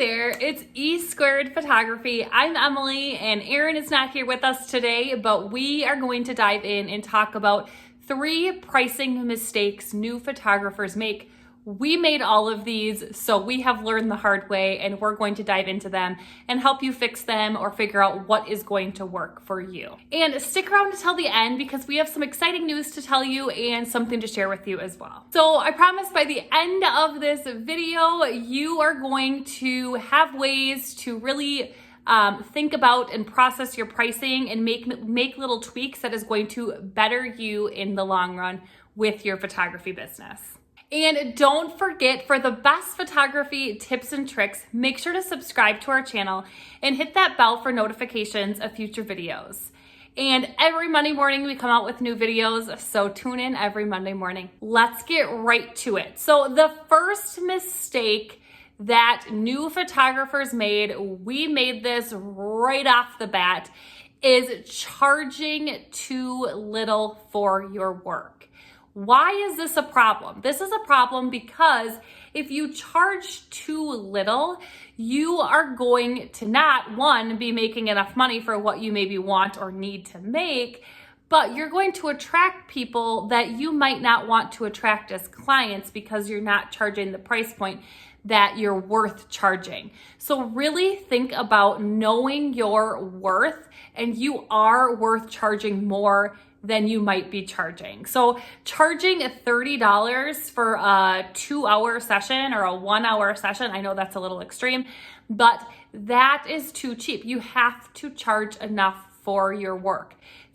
there, it's E Squared Photography. I'm Emily and Aaron is not here with us today, but we are going to dive in and talk about 3 pricing mistakes new photographers make. We made all of these, so we have learned the hard way and we're going to dive into them and help you fix them or figure out what is going to work for you. And stick around until the end because we have some exciting news to tell you and something to share with you as well. So I promise by the end of this video, you are going to have ways to really think about and process your pricing and make little tweaks that is going to better you in the long run with your photography business. And don't forget, for the best photography tips and tricks, make sure to subscribe to our channel and hit that bell for notifications of future videos. And every Monday morning we come out with new videos, so tune in every Monday morning. Let's get right to it. So the first mistake that new photographers made, we made this right off the bat, is charging too little for your work. Why is this a problem? This is a problem because if you charge too little, you are going to not, one, be making enough money for what you maybe want or need to make, but you're going to attract people that you might not want to attract as clients because you're not charging the price point that you're worth charging. So really think about knowing your worth, and you are worth charging more than you might be charging. So charging $30 for a 2-hour session or a 1-hour session, I know that's a little extreme, but that is too cheap. You have to charge enough for your work.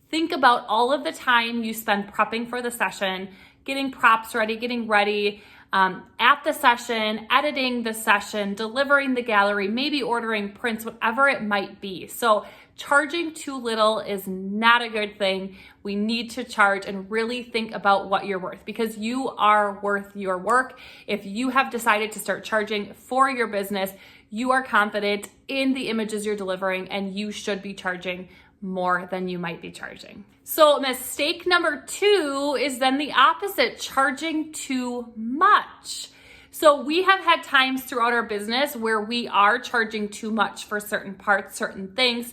Think about all of the time you spend prepping for the session, getting props ready, getting ready, at the session, editing the session, delivering the gallery, maybe ordering prints, whatever it might be. So charging too little is not a good thing. We need to charge and really think about what you're worth, because you are worth your work. If you have decided to start charging for your business, you are confident in the images you're delivering and you should be charging more than you might be charging. So mistake number 2 is then the opposite, charging too much. So we have had times throughout our business where we are charging too much for certain parts, certain things.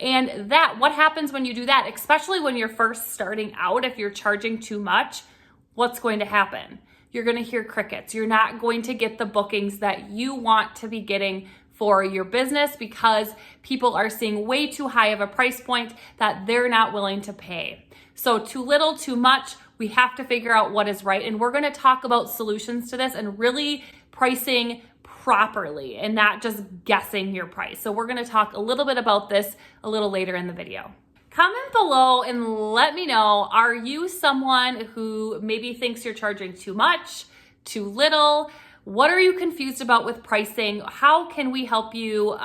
And what happens when you do that, especially when you're first starting out, if you're charging too much, what's going to happen? You're going to hear crickets. You're not going to get the bookings that you want to be getting for your business because people are seeing way too high of a price point that they're not willing to pay. So too little, too much, we have to figure out what is right. And we're going to talk about solutions to this and really pricing properly and not just guessing your price. So we're going to talk a little bit about this a little later in the video. Comment below and let me know, are you someone who maybe thinks you're charging too much, too little? What are you confused about with pricing? How can we help you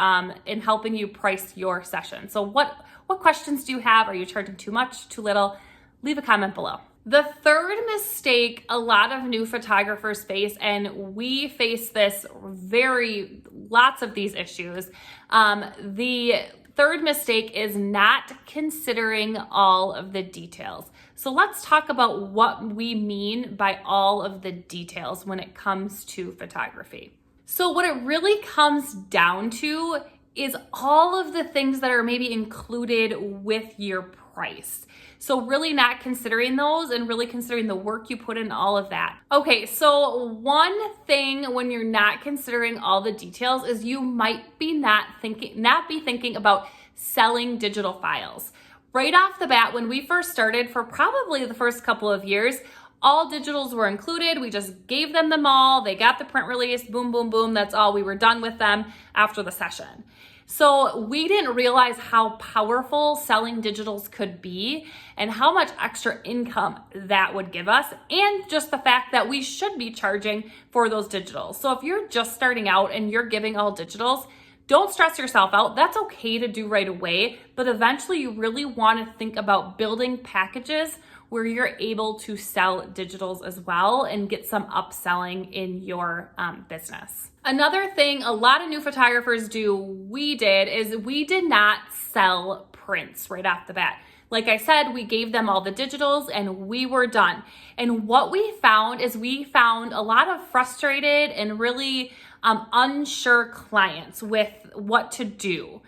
in helping you price your session? So what questions do you have? Are you charging too much, too little? Leave a comment below. The third mistake a lot of new photographers face, and we face this lots of these issues. The third mistake is not considering all of the details. So let's talk about what we mean by all of the details when it comes to photography. So what it really comes down to is all of the things that are maybe included with your price. So really not considering those and really considering the work you put in all of that. Okay, so one thing when you're not considering all the details is you might be not be thinking about selling digital files. Right off the bat, when we first started, for probably the first couple of years, all digitals were included. We just gave them all. They got the print release, boom, boom, boom. That's all. We were done with them after the session. So we didn't realize how powerful selling digitals could be and how much extra income that would give us, and just the fact that we should be charging for those digitals. So if you're just starting out and you're giving all digitals, don't stress yourself out. That's okay to do right away, but eventually you really want to think about building packages where you're able to sell digitals as well and get some upselling in your business. Another thing a lot of new photographers we did not sell prints right off the bat. Like I said, we gave them all the digitals and we were done. And what we found is a lot of frustrated and really unsure clients with what to do,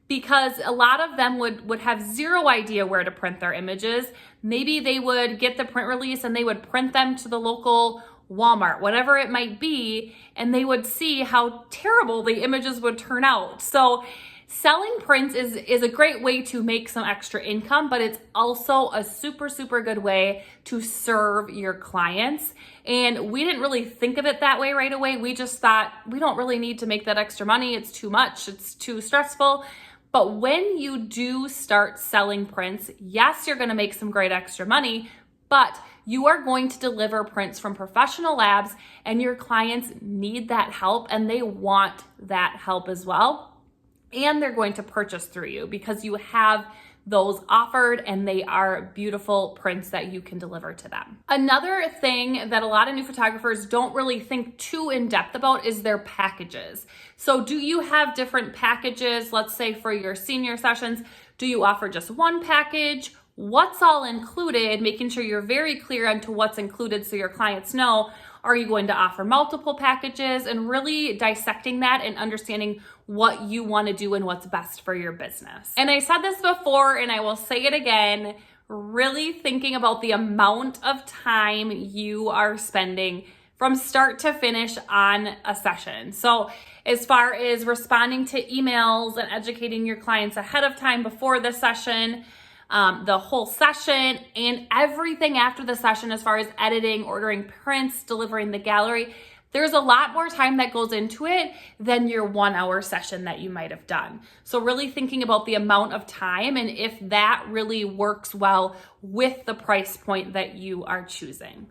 because a lot of them would have zero idea where to print their images. Maybe they would get the print release and they would print them to the local Walmart, whatever it might be, and they would see how terrible the images would turn out. So selling prints is a great way to make some extra income, but it's also a super, super good way to serve your clients. And we didn't really think of it that way right away. We just thought we don't really need to make that extra money. It's too much. It's too stressful. But when you do start selling prints, yes, you're going to make some great extra money, but you are going to deliver prints from professional labs, and your clients need that help and they want that help as well. And they're going to purchase through you because you have those offered and they are beautiful prints that you can deliver to them. Another thing that a lot of new photographers don't really think too in depth about is their packages. So do you have different packages? Let's say for your senior sessions, do you offer just one package? What's all included? Making sure you're very clear onto what's included so your clients know. Are you going to offer multiple packages? And really dissecting that and understanding what you want to do and what's best for your business. And I said this before and I will say it again, really thinking about the amount of time you are spending from start to finish on a session. So as far as responding to emails and educating your clients ahead of time before the session, the whole session, and everything after the session as far as editing, ordering prints, delivering the gallery, there's a lot more time that goes into it than your 1 hour session that you might have done. So really thinking about the amount of time and if that really works well with the price point that you are choosing.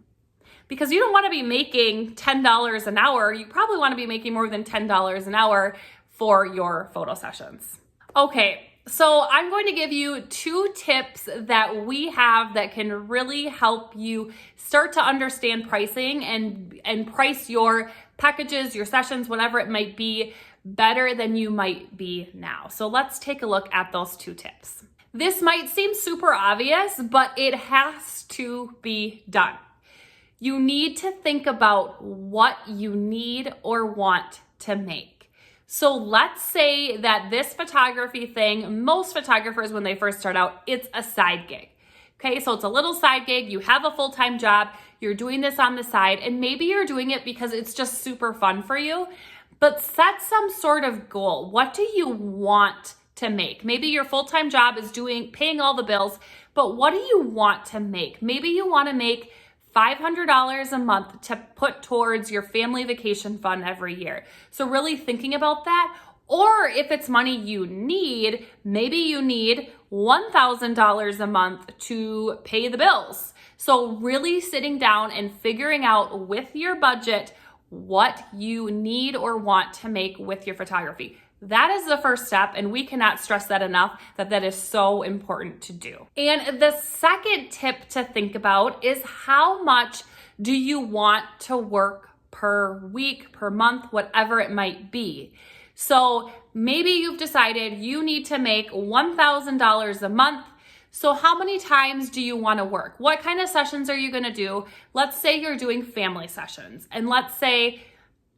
Because you don't want to be making $10 an hour. You probably want to be making more than $10 an hour for your photo sessions. Okay. So I'm going to give you 2 tips that we have that can really help you start to understand pricing and price your packages, your sessions, whatever it might be, better than you might be now. So let's take a look at those 2 tips. This might seem super obvious, but it has to be done. You need to think about what you need or want to make. So let's say that this photography thing, most photographers, when they first start out, it's a side gig. Okay, so it's a little side gig. You have a full-time job. You're doing this on the side, and maybe you're doing it because it's just super fun for you, but set some sort of goal. What do you want to make? Maybe your full-time job is paying all the bills, but what do you want to make? Maybe you want to make $500 a month to put towards your family vacation fund every year. So really thinking about that. Or if it's money you need, maybe you need $1,000 a month to pay the bills. So really sitting down and figuring out with your budget what you need or want to make with your photography. That is the first step, and we cannot stress that enough, that is so important to do. And the second tip to think about is how much do you want to work per week, per month, whatever it might be. So maybe you've decided you need to make $1,000 a month. So how many times do you want to work? What kind of sessions are you going to do? Let's say you're doing family sessions, and let's say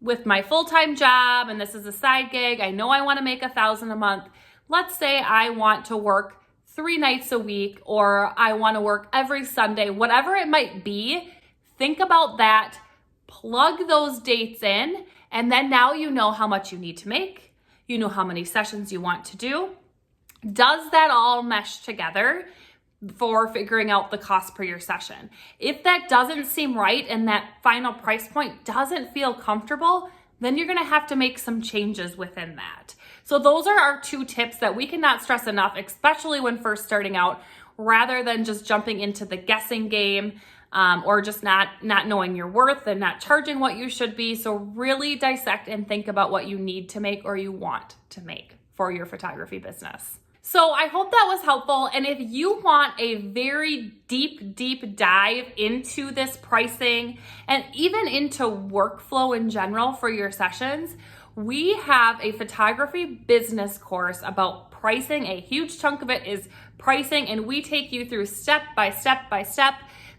with my full-time job, and this is a side gig, I know I want to make $1,000 a month. Let's say I want to work 3 nights a week, or I want to work every Sunday, whatever it might be. Think about that, plug those dates in, and then now you know how much you need to make. You know how many sessions you want to do. Does that all mesh together for figuring out the cost per your session? If that doesn't seem right and that final price point doesn't feel comfortable, then you're going to have to make some changes within that. So those are our 2 tips that we cannot stress enough, especially when first starting out, rather than just jumping into the guessing game or just not knowing your worth and not charging what you should be. So really dissect and think about what you need to make or you want to make for your photography business. So I hope that was helpful. And if you want a very deep dive into this pricing and even into workflow in general for your sessions, we have a photography business course about pricing. A huge chunk of it is pricing, and we take you through step by step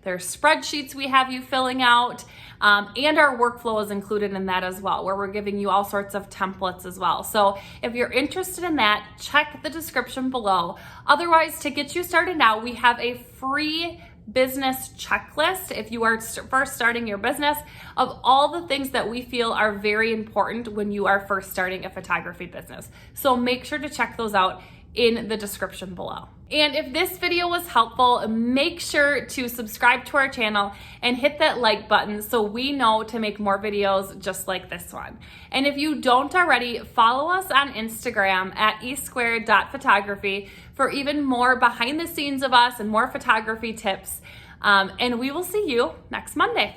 There's spreadsheets we have you filling out, and our workflow is included in that as well, where we're giving you all sorts of templates as well. So if you're interested in that, check the description below. Otherwise, to get you started now, we have a free business checklist if you are first starting your business of all the things that we feel are very important when you are first starting a photography business. So make sure to check those out in the description below. And if this video was helpful, make sure to subscribe to our channel and hit that like button so we know to make more videos just like this one. And if you don't already, follow us on Instagram at e2photography for even more behind the scenes of us and more photography tips. And we will see you next Monday.